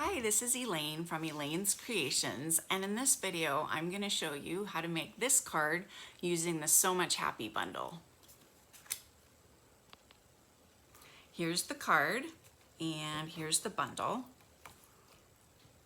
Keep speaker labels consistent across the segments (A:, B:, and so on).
A: Hi, this is Elaine from Elaine's Creations, and in this video I'm going to show you how to make this card using the So Much Happy bundle. Here's the card and here's the bundle.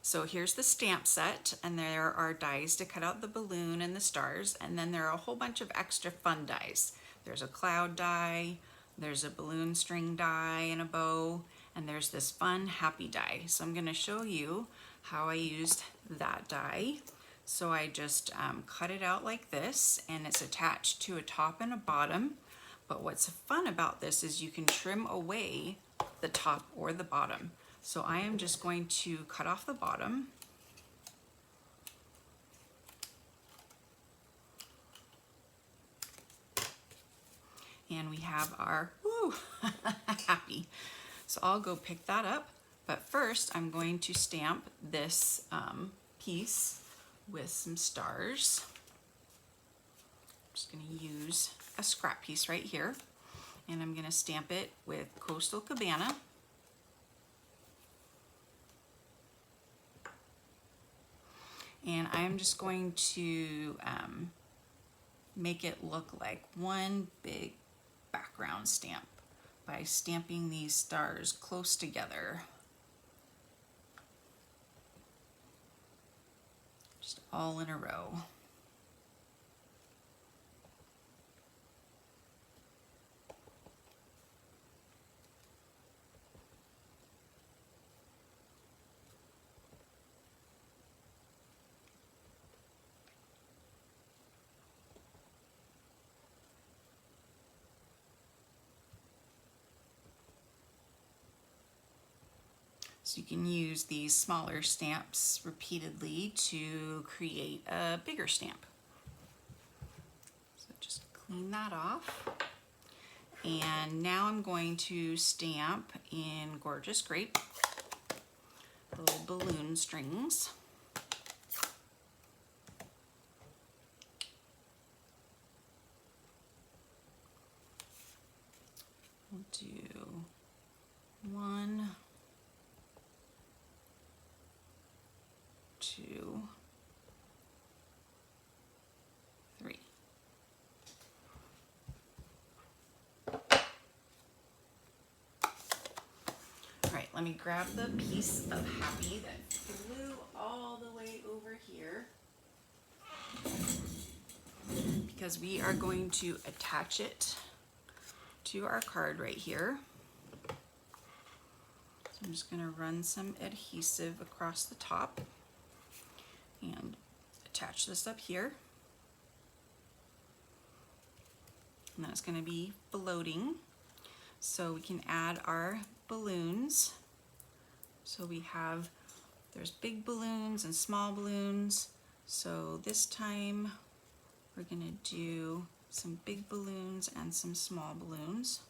A: So here's the stamp set, and there are dies to cut out the balloon and the stars, and then there are a whole bunch of extra fun dies. There's a cloud die, there's a balloon string die and a bow, and there's this fun happy die. So I'm going to show you how I used that die. So I just cut it out like this, and it's attached to a top and a bottom. But what's fun about this is you can trim away the top or the bottom. So I am just going to cut off the bottom. And we have our happy. So I'll go pick that up, but first I'm going to stamp this piece with some stars. I'm just going to use a scrap piece right here, and I'm going to stamp it with Coastal Cabana. And I'm just going to make it look like one big background stamp by stamping these stars close together. Just all in a row. So you can use these smaller stamps repeatedly to create a bigger stamp. So just clean that off. And now I'm going to stamp in Gorgeous Grape the little balloon strings. We'll do 1, 2, 3. All right, let me grab the piece of happy that flew all the way over here, because we are going to attach it to our card right here. So I'm just going to run some adhesive across the top and attach this up here. And that's going to be floating. So we can add our balloons. So we have, there's big balloons and small balloons. So this time we're going to do some big balloons and some small balloons.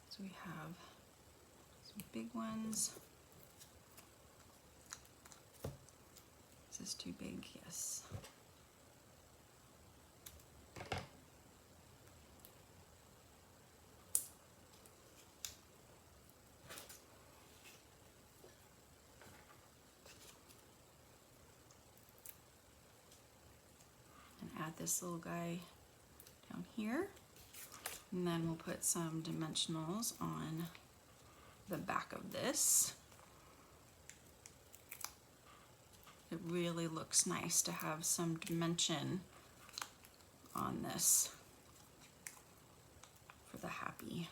A: So we have some big ones. Is this too big? Yes. Add this little guy down here, and then we'll put some dimensionals on the back of this. It really looks nice to have some dimension on this for the happy.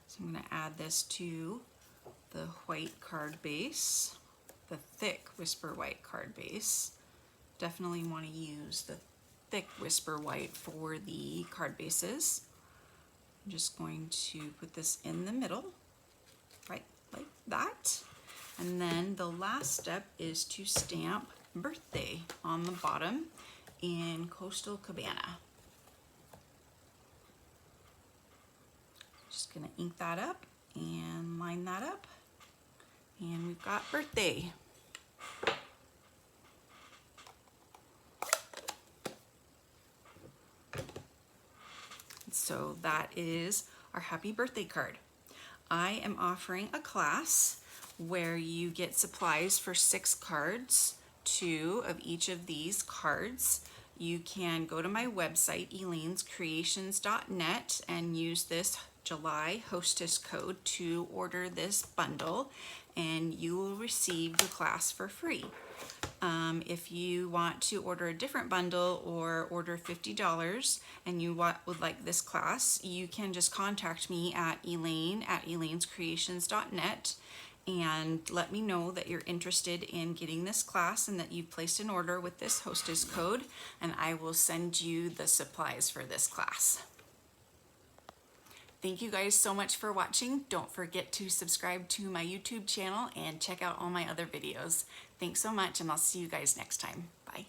A: So I'm going to add this to the white card base, the thick Whisper White card base. Definitely want to use the thick Whisper White for the card bases. I'm just going to put this in the middle, right like that. And then the last step is to stamp Birthday on the bottom in Coastal Cabana. Just going to ink that up and line that up, and we've got Birthday. So that is our happy birthday card. I am offering a class where you get supplies for 6 cards, 2 of each of these cards. You can go to my website, elainescreations.net, and use this July hostess code to order this bundle, and you will receive the class for free. If you want to order a different bundle or order $50 and you would like this class, you can just contact me at elaine@elainescreations.net and let me know that you're interested in getting this class and that you've placed an order with this hostess code, and I will send you the supplies for this class. Thank you guys so much for watching. Don't forget to subscribe to my YouTube channel and check out all my other videos. Thanks so much, and I'll see you guys next time. Bye.